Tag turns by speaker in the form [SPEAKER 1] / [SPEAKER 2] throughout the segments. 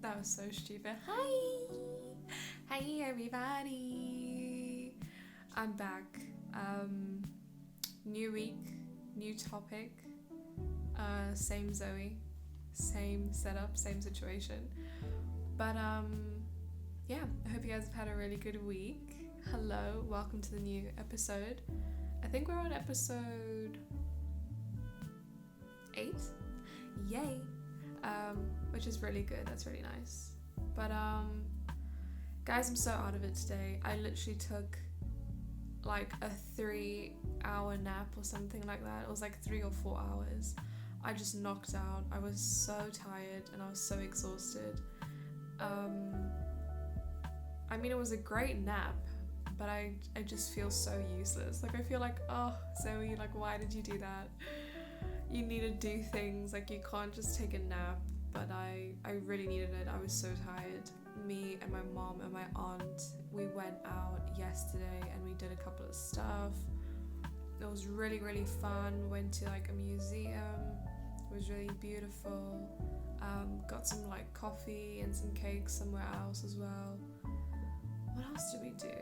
[SPEAKER 1] That was so stupid. Hi! Hi, everybody! I'm back. New week, new topic. Same Zoe, same setup, same situation. But, yeah, I hope you guys have had a really good week. Hello, welcome to the new episode. I think we're on episode 8. Yay! Which is really good. That's really nice. But guys, I'm so out of it today. I literally took like a 3-hour nap or something like that. It was like 3 or 4 hours. I just knocked out. I was so tired and I was so exhausted. I mean, it was a great nap, but I just feel so useless. Like, I feel like, oh, Zoe, like, why did you do that? You need to do things, like, you can't just take a nap. But I really needed it. I was so tired. Me and my mom and my aunt, we went out yesterday and we did a couple of stuff. It was really, really fun. We went to like a museum. It was really beautiful. Got some like coffee and some cakes somewhere else as well. What else did we do?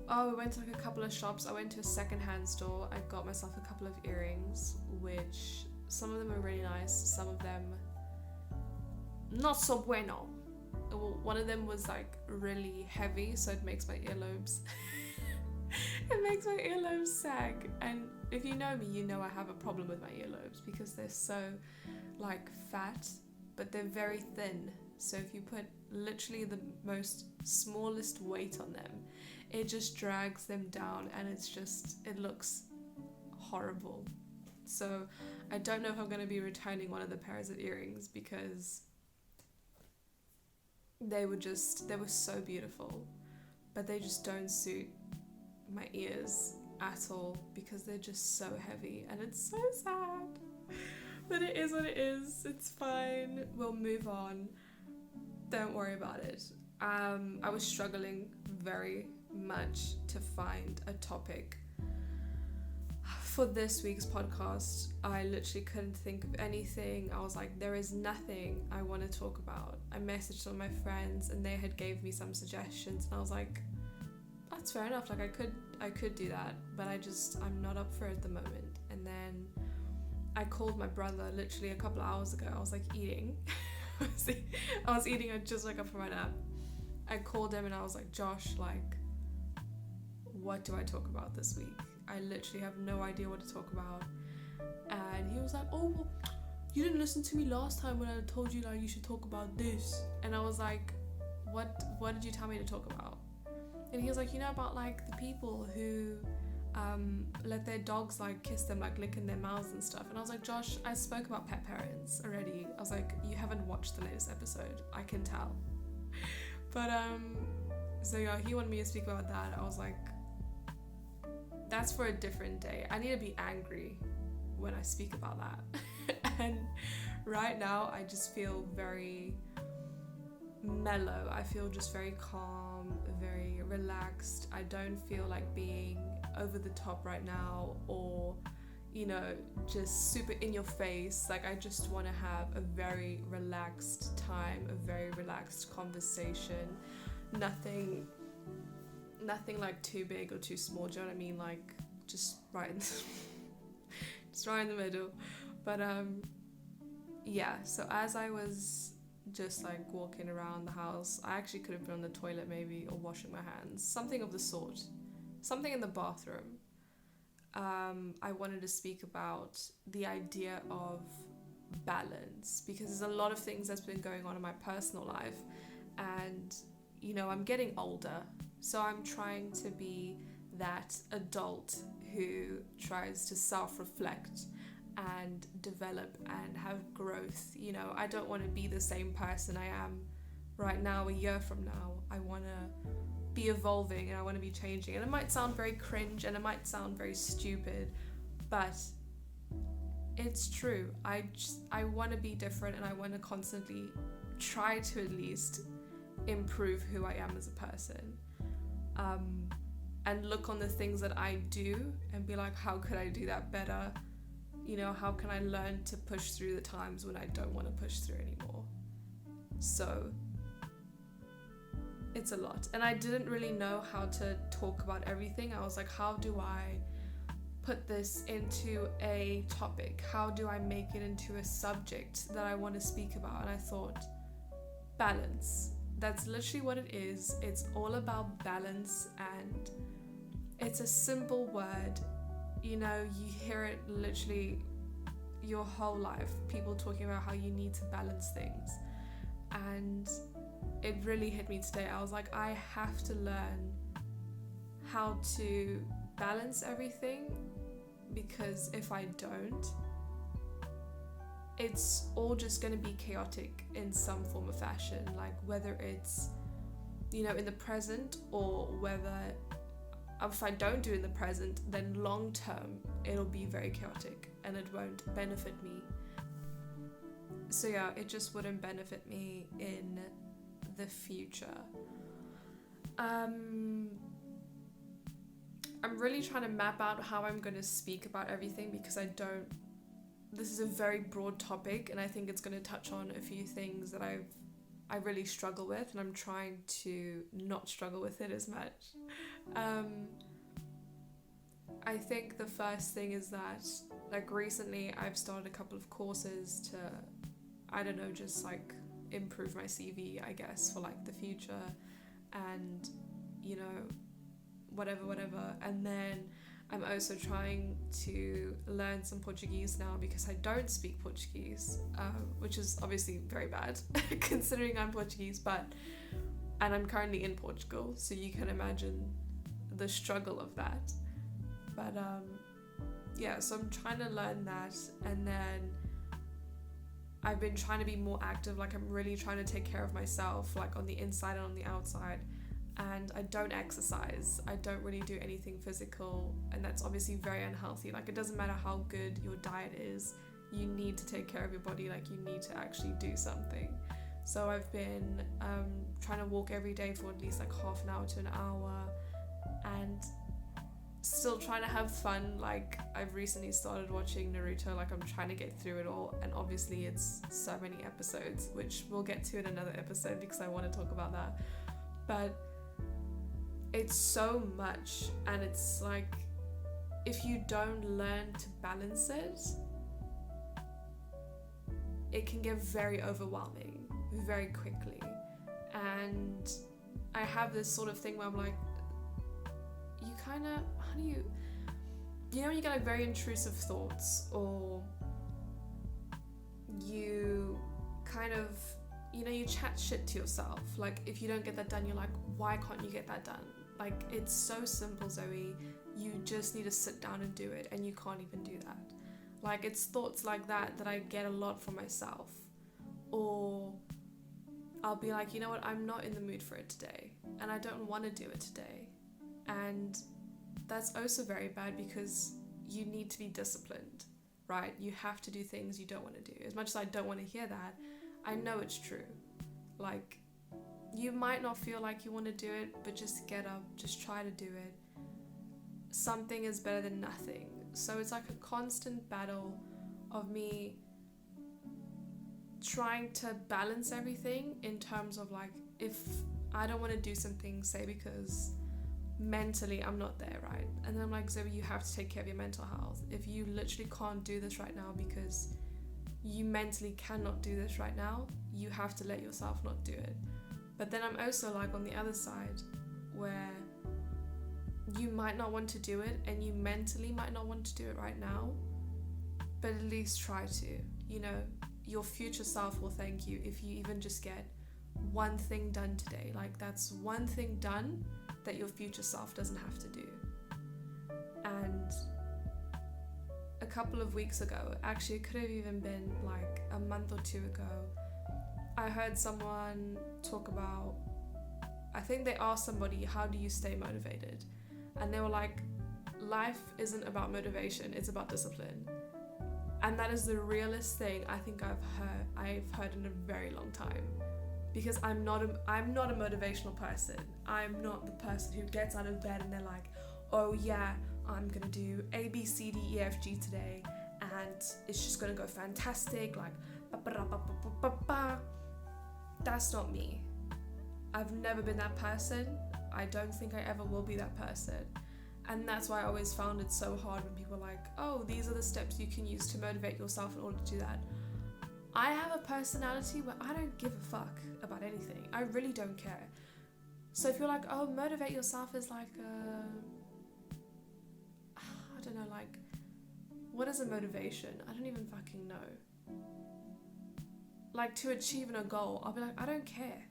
[SPEAKER 1] Oh, we went to like a couple of shops. I went to a secondhand store. I got myself a couple of earrings, which some of them are really nice. Some of them not so bueno. One of them was like really heavy, so it makes my earlobes sag. And if you know me, you know I have a problem with my earlobes because they're so like fat, but they're very thin. So if you put literally the most smallest weight on them, it just drags them down, and it looks horrible. So I don't know if I'm going to be returning one of the pairs of earrings because they were so beautiful, but they just don't suit my ears at all because they're just so heavy, and it's so sad. But it is what it is. It's fine. We'll move on. Don't worry about it. I was struggling very much to find a topic for this week's podcast. I literally couldn't think of anything. I was like, there is nothing I want to talk about. I messaged some of my friends and they had gave me some suggestions, and I was like, that's fair enough. Like, I could do that, but I'm not up for it at the moment. And then I called my brother literally a couple of hours ago. I was like eating. I was eating. I just woke up from my nap. I called him and I was like, Josh, like, what do I talk about this week? I literally have no idea what to talk about. And he was like, oh, well, you didn't listen to me last time when I told you like you should talk about this. And I was like, what did you tell me to talk about? And he was like, about like the people who let their dogs like kiss them, like licking their mouths and stuff. And I was like, Josh, I spoke about pet parents already. I was like, you haven't watched the latest episode, I can tell. But so yeah, he wanted me to speak about that. I was like, that's for a different day. I need to be angry when I speak about that. And right now I just feel very mellow. I feel just very calm, very relaxed. I don't feel like being over the top right now or, just super in your face. Like, I just want to have a very relaxed time, a very relaxed conversation. Nothing like too big or too small, do you know what I mean? Like, just right in the middle. But yeah, so as I was just like walking around the house, I actually could have been on the toilet maybe, or washing my hands, something of the sort, something in the bathroom. I wanted to speak about the idea of balance, because there's a lot of things that's been going on in my personal life, and I'm getting older. So I'm trying to be that adult who tries to self-reflect and develop and have growth. I don't want to be the same person I am right now a year from now. I want to be evolving and I want to be changing. And it might sound very cringe and it might sound very stupid, but it's true. I want to be different, and I want to constantly try to at least improve who I am as a person. And look on the things that I do and be like, how could I do that better? How can I learn to push through the times when I don't want to push through anymore? So it's a lot. And I didn't really know how to talk about everything. I was like, how do I put this into a topic? How do I make it into a subject that I want to speak about? And I thought, balance. That's literally what it is. It's all about balance, and it's a simple word. You know, you hear it literally your whole life, people talking about how you need to balance things. And it really hit me today. I was like, I have to learn how to balance everything, because if I don't, it's all just going to be chaotic in some form of fashion, like whether it's, you know, in the present, or whether if I don't do it in the present, then long term it'll be very chaotic and it won't benefit me. So yeah, it just wouldn't benefit me in the future. I'm really trying to map out how I'm going to speak about everything, because this is a very broad topic, and I think it's going to touch on a few things that I really struggle with, and I'm trying to not struggle with it as much. I think the first thing is that, like, recently I've started a couple of courses to, I don't know, just like improve my CV, I guess, for like the future, and, you know, whatever. And then I'm also trying to learn some Portuguese now, because I don't speak Portuguese, which is obviously very bad considering I'm Portuguese, and I'm currently in Portugal, so you can imagine the struggle of that. But yeah, so I'm trying to learn that, and then I've been trying to be more active. Like, I'm really trying to take care of myself, like on the inside and on the outside. And I don't exercise. I don't really do anything physical, and that's obviously very unhealthy. Like, it doesn't matter how good your diet is, you need to take care of your body. Like, you need to actually do something. So I've been trying to walk every day for at least like half an hour to an hour, and still trying to have fun. Like, I've recently started watching Naruto. Like, I'm trying to get through it all, and obviously it's so many episodes, which we'll get to in another episode because I want to talk about that. But it's so much, and it's like, if you don't learn to balance it, it can get very overwhelming very quickly. And I have this sort of thing where I'm like, you kind of, how do you know when you get like very intrusive thoughts, or you kind of, you know, you chat shit to yourself. Like, if you don't get that done, you're like, why can't you get that done? Like, it's so simple, Zoe. You just need to sit down and do it, and you can't even do that. Like, it's thoughts like that I get a lot from myself. Or I'll be like, you know what, I'm not in the mood for it today, and I don't want to do it today. And that's also very bad, because you need to be disciplined, right? You have to do things you don't want to do. As much as I don't want to hear that, I know it's true. Like, you might not feel like you want to do it, but just get up, just try to do it. Something is better than nothing. So it's like a constant battle of me trying to balance everything, in terms of like, if I don't want to do something, say because mentally I'm not there, right? And then I'm like, Zoe, you have to take care of your mental health. If you literally can't do this right now because you mentally cannot do this right now, you have to let yourself not do it. But then I'm also like on the other side, where you might not want to do it, and you mentally might not want to do it right now, but at least try to. You know, your future self will thank you if you even just get one thing done today. Like, that's one thing done that your future self doesn't have to do. And a couple of weeks ago, actually it could have even been like a month or two ago, I heard someone talk about, I think they asked somebody, how do you stay motivated? And they were like, life isn't about motivation, it's about discipline. And that is the realest thing I think I've heard in a very long time. Because I'm not a motivational person. I'm not the person who gets out of bed and they're like, oh yeah, I'm gonna do A, B, C, D, E, F, G today, and it's just gonna go fantastic, like, ba-ba-da-ba-ba-ba-ba. That's not me. I've never been that person. I don't think I ever will be that person. And that's why I always found it so hard when people are like, oh, these are the steps you can use to motivate yourself in order to do that. I have a personality where I don't give a fuck about anything. I really don't care. So if you're like, oh, motivate yourself is like, I don't know, like, what is a motivation? I don't even fucking know. Like, to achieving a goal, I'll be like, I don't care.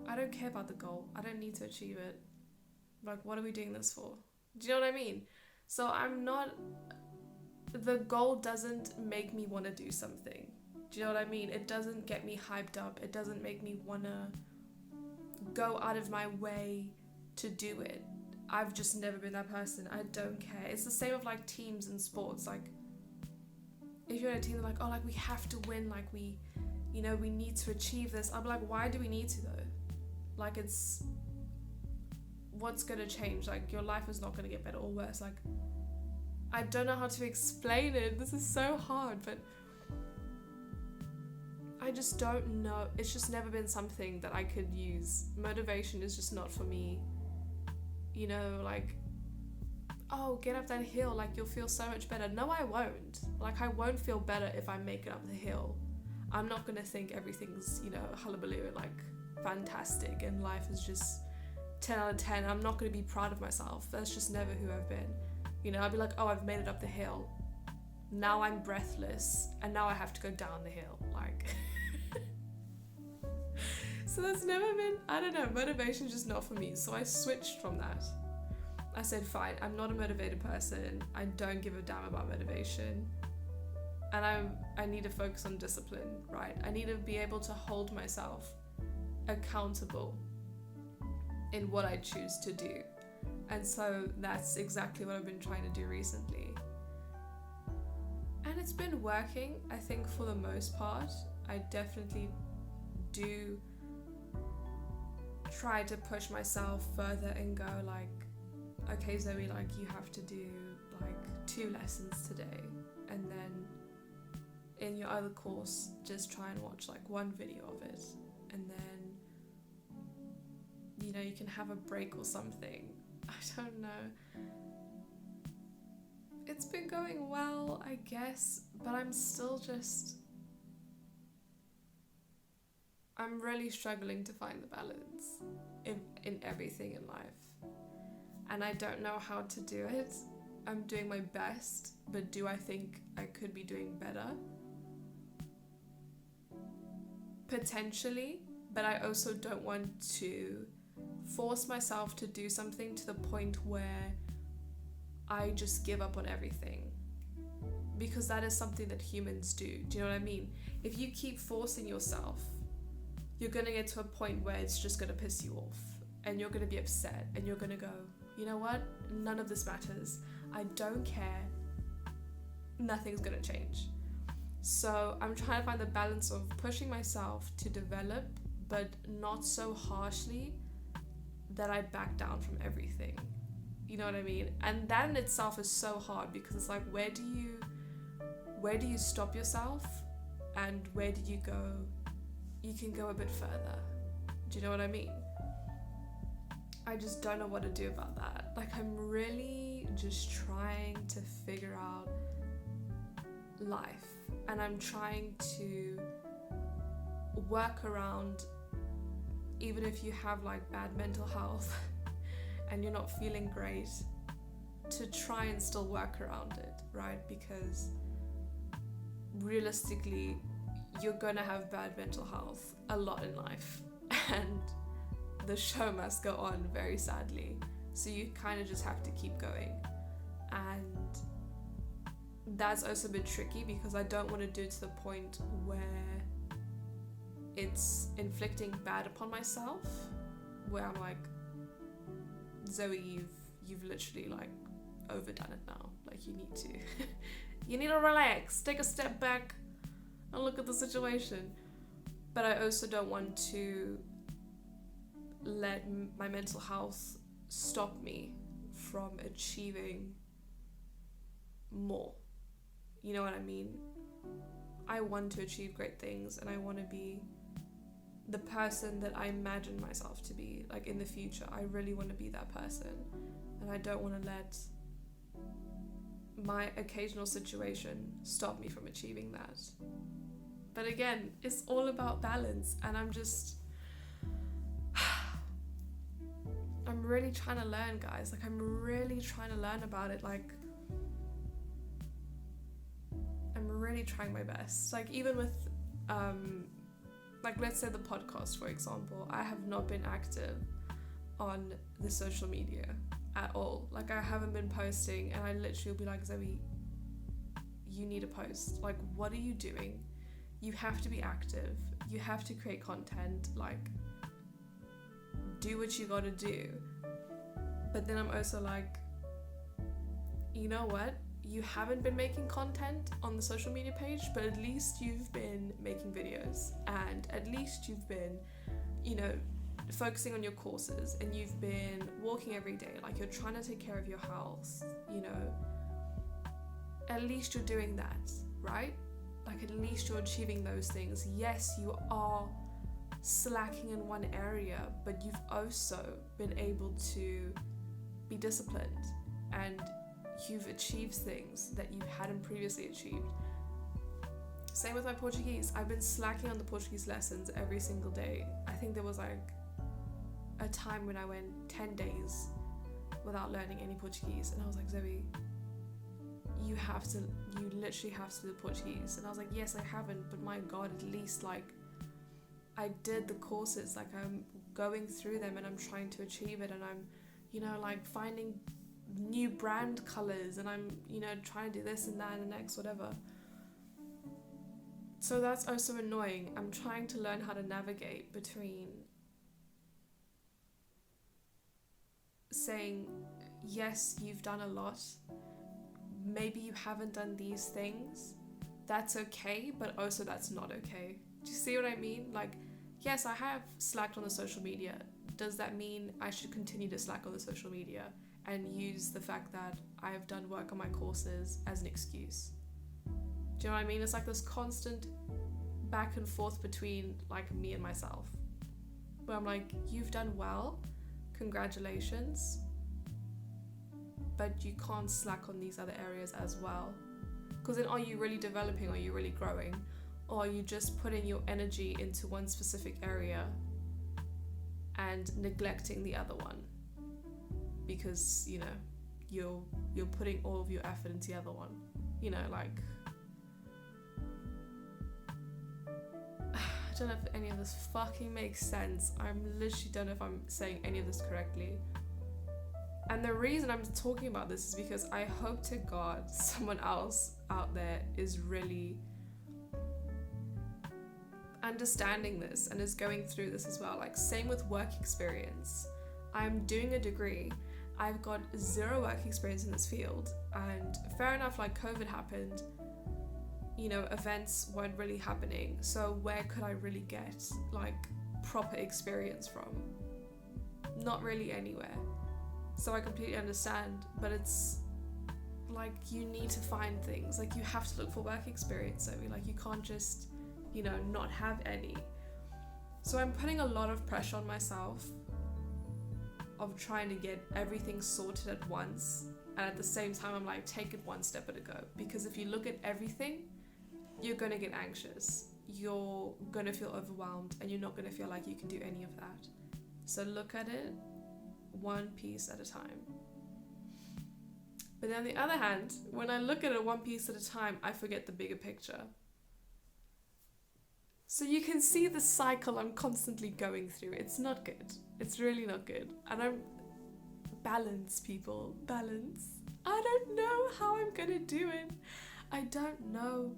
[SPEAKER 1] I don't care about the goal. I don't need to achieve it. Like, what are we doing this for? Do you know what I mean? So I'm not, the goal doesn't make me want to do something. Do you know what I mean? It doesn't get me hyped up. It doesn't make me want to go out of my way to do it. I've just never been that person. I don't care. It's the same with like teams and sports. Like, if you're in a team, they're like, oh, like we have to win. Like we need to achieve this. I'm like, why do we need to though? Like, it's, what's going to change? Like, your life is not going to get better or worse. Like, I don't know how to explain it. This is so hard, but I just don't know. It's just never been something that I could use. Motivation is just not for me. You know, like, oh, get up that hill, like you'll feel so much better. No, I won't. Like, I won't feel better if I make it up the hill. I'm not going to think everything's, hullabaloo and like fantastic and life is just 10 out of 10. I'm not going to be proud of myself. That's just never who I've been. I'll be like, oh, I've made it up the hill. Now I'm breathless and now I have to go down the hill. Like, so that's never been, I don't know, motivation's just not for me. So I switched from that. I said, fine, I'm not a motivated person. I don't give a damn about motivation. And I need to focus on discipline, right? I need to be able to hold myself accountable in what I choose to do. And so that's exactly what I've been trying to do recently. And it's been working, I think, for the most part. I definitely do try to push myself further and go like, okay, Zoe, like you have to do like 2 lessons today. And then in your other course, just try and watch like 1 video of it. And then, you can have a break or something. I don't know. It's been going well, I guess, but I'm still just, I'm really struggling to find the balance in everything in life. And I don't know how to do it. I'm doing my best, but do I think I could be doing better? Potentially, but I also don't want to force myself to do something to the point where I just give up on everything, because that is something that humans do. Do you know what I mean? If you keep forcing yourself, you're gonna get to a point where it's just gonna piss you off and you're gonna be upset and you're gonna go, you know what? None of this matters. I don't care. Nothing's gonna change. So I'm trying to find the balance of pushing myself to develop, but not so harshly that I back down from everything. You know what I mean? And that in itself is so hard, because it's like, where do you stop yourself and where do you go? You can go a bit further. Do you know what I mean? I just don't know what to do about that. Like, I'm really just trying to figure out life, and I'm trying to work around, even if you have like bad mental health and you're not feeling great, to try and still work around it, right? Because realistically, you're gonna have bad mental health a lot in life, and the show must go on, very sadly. So you kind of just have to keep going. And that's also a bit tricky, because I don't want to do it to the point where it's inflicting bad upon myself, where I'm like, Zoe, you've literally like overdone it now. Like, you need to you need to relax, take a step back and look at the situation. But I also don't want to let my mental health stop me from achieving more. You know what I mean? I want to achieve great things, and I want to be the person that I imagine myself to be, like in the future. I really want to be that person, and I don't want to let my occasional situation stop me from achieving that. But again, it's all about balance, and I'm really trying to learn, guys. Like, I'm really trying to learn about it. Like, I'm really trying my best. Like, even with like, let's say the podcast, for example, I have not been active on the social media at all. Like, I haven't been posting, and I literally will be like, Zoe, you need to post. Like, what are you doing? You have to be active. You have to create content. Like, do what you gotta do. But then I'm also like, you know what? You haven't been making content on the social media page, but at least you've been making videos, and at least you've been, you know, focusing on your courses, and you've been walking every day. Like, you're trying to take care of your health, you know. At least you're doing that, right? Like, at least you're achieving those things. Yes, you are slacking in one area, but you've also been able to be disciplined, and you've achieved things that you hadn't previously achieved. Same with my Portuguese. I've been slacking on the Portuguese lessons every single day. I think there was like a time when I went 10 days without learning any Portuguese, and I was like, Zoe, you literally have to do Portuguese. And I was like, yes, I haven't, but my God, at least like I did the courses. Like, I'm going through them, and I'm trying to achieve it, and I'm, you know, like finding new brand colors, and I'm, you know, trying to do this and that and the next, whatever. So that's also annoying. I'm trying to learn how to navigate between saying, yes, you've done a lot, maybe you haven't done these things, that's okay, but also that's not okay. Do you see what I mean? Like, yes, I have slacked on the social media. Does that mean I should continue to slack on the social media and use the fact that I have done work on my courses as an excuse? Do you know what I mean? It's like this constant back and forth between like me and myself, where I'm like, you've done well, congratulations, but you can't slack on these other areas as well. Because then, are you really developing? Are you really growing? Or are you just putting your energy into one specific area and neglecting the other one? Because, you know, you're putting all of your effort into the other one. You know, like, I don't know if any of this fucking makes sense. I'm literally don't know if I'm saying any of this correctly. And the reason I'm talking about this is because I hope to God someone else out there is really understanding this and is going through this as well. Like, same with work experience. I'm doing a degree. I've got 0 work experience in this field, and fair enough, like, COVID happened, you know, events weren't really happening, so where could I really get like proper experience from? Not really anywhere. So I completely understand, but it's like, you need to find things. Like, you have to look for work experience. So like, you can't just, you know, not have any. So I'm putting a lot of pressure on myself of trying to get everything sorted at once, and at the same time I'm like, take it one step at a go, because if you look at everything, you're gonna get anxious, you're gonna feel overwhelmed, and you're not gonna feel like you can do any of that. So look at it one piece at a time. But then on the other hand, when I look at it one piece at a time, I forget the bigger picture. So you can see the cycle I'm constantly going through. It's not good. It's really not good. And I'm balance, people. Balance. I don't know how I'm gonna do it. I don't know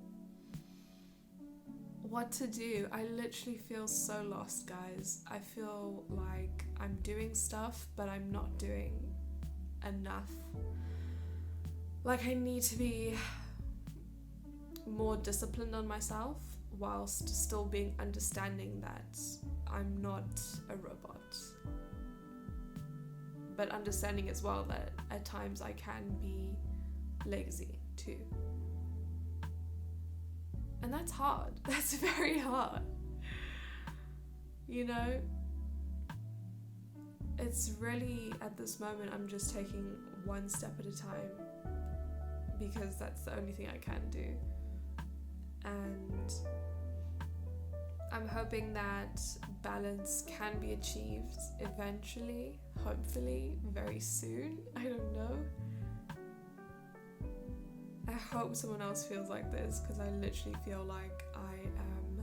[SPEAKER 1] what to do. I literally feel so lost, guys. I feel like I'm doing stuff, but I'm not doing enough. Like, I need to be more disciplined on myself, whilst still being understanding that I'm not a robot. But understanding as well that at times I can be lazy too. And that's hard. That's very hard. you know? It's really, at this moment, I'm just taking one step at a time because that's the only thing I can do. And I'm hoping that balance can be achieved eventually, hopefully, very soon. I don't know. I hope someone else feels like this, because I literally feel like I am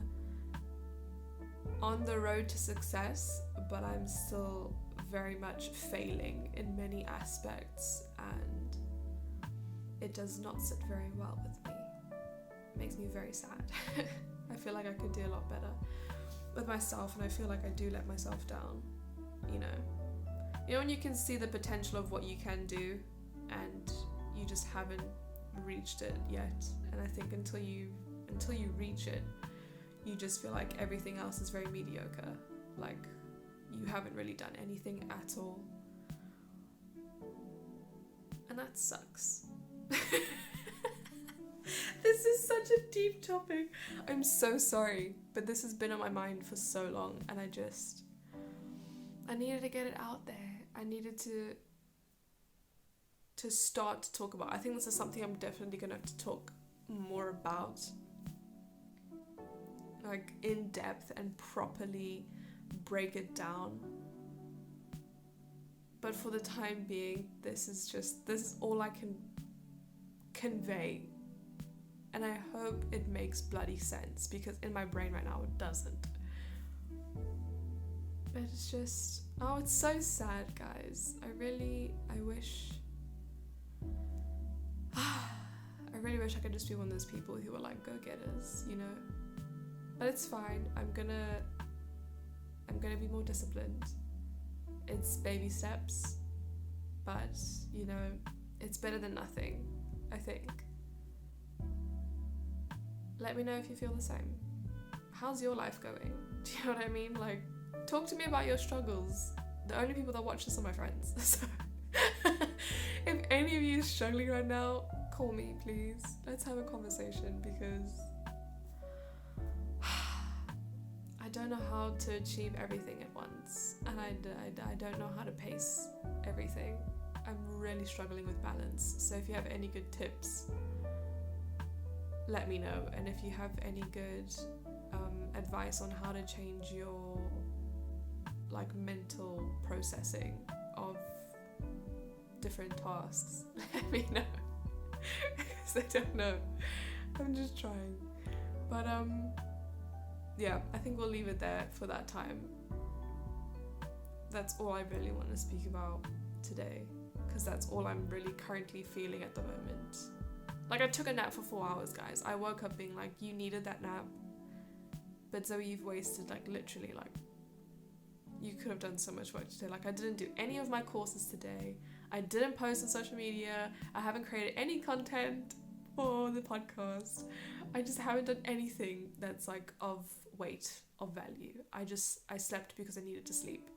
[SPEAKER 1] on the road to success, but I'm still very much failing in many aspects, and it does not sit very well with me. It makes me very sad. I feel like I could do a lot better with myself, and I feel like I do let myself down, you know? You know, when you can see the potential of what you can do and you just haven't reached it yet. And I think until you reach it, you just feel like everything else is very mediocre. Like, you haven't really done anything at all. And that sucks. This is such a deep topic. I'm so sorry, but this has been on my mind for so long, and I needed to get it out there. I needed to start to talk about. I think this is something I'm definitely gonna have to talk more about, like in depth and properly break it down. But for the time being, this is all I can convey. And I hope it makes bloody sense, because in my brain right now it doesn't. But it's just, oh, it's so sad, guys. I really wish I could just be one of those people who are like go-getters, you know? But it's fine. I'm gonna be more disciplined. It's baby steps, but, you know, it's better than nothing, I think. Let me know if you feel the same. How's your life going? Do you know what I mean? Like, talk to me about your struggles. The only people that watch this are my friends. So if any of you is struggling right now, call me, please. Let's have a conversation, because I don't know how to achieve everything at once, and I don't know how to pace everything. I'm really struggling with balance. So if you have any good tips, let me know. And if you have any good advice on how to change your like mental processing of different tasks, let me know. Because I don't know. I'm just trying. But yeah, I think we'll leave it there for that time. That's all I really want to speak about today, because that's all I'm really currently feeling at the moment. Like, I took a nap for 4 hours, guys. I woke up being like, you needed that nap. But Zoe, you've wasted, like, literally, like, you could have done so much work today. Like, I didn't do any of my courses today. I didn't post on social media. I haven't created any content for the podcast. I just haven't done anything that's, like, of weight, of value. I slept because I needed to sleep.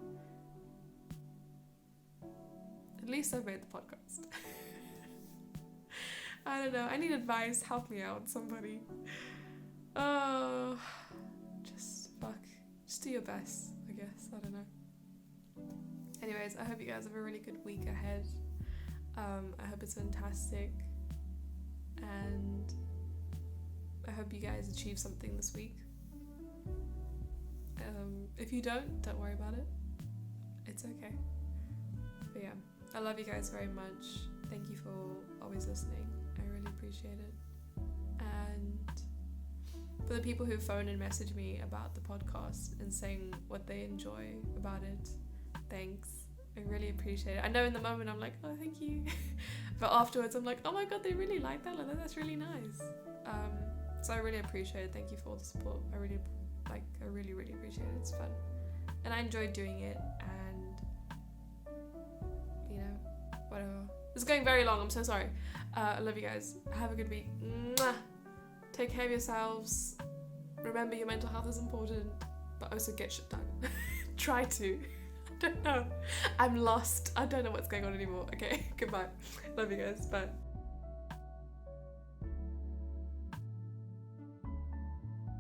[SPEAKER 1] At least I've made the podcast. I don't know. I need advice. Help me out, somebody. Oh, just do your best, I guess. I don't know. Anyways, I hope you guys have a really good week ahead. I hope it's fantastic, and I hope you guys achieve something this week. If you don't worry about it. It's okay. But yeah, I love you guys very much. Thank you for always listening. I really appreciate it. And for the people who phone and message me about the podcast and saying what they enjoy about it, thanks. I really appreciate it. I know in the moment I'm like, oh, thank you. But afterwards I'm like, oh my god, they really like that. Like, that's really nice. So I really appreciate it. Thank you for all the support. I really appreciate it. It's fun. And I enjoyed doing it, and you know, whatever. It's going very long, I'm so sorry. I love you guys. Have a good week. Mwah! Take care of yourselves. Remember, your mental health is important, but also get shit done. Try to. I don't know. I'm lost. I don't know what's going on anymore. Okay, goodbye. Love you guys. Bye.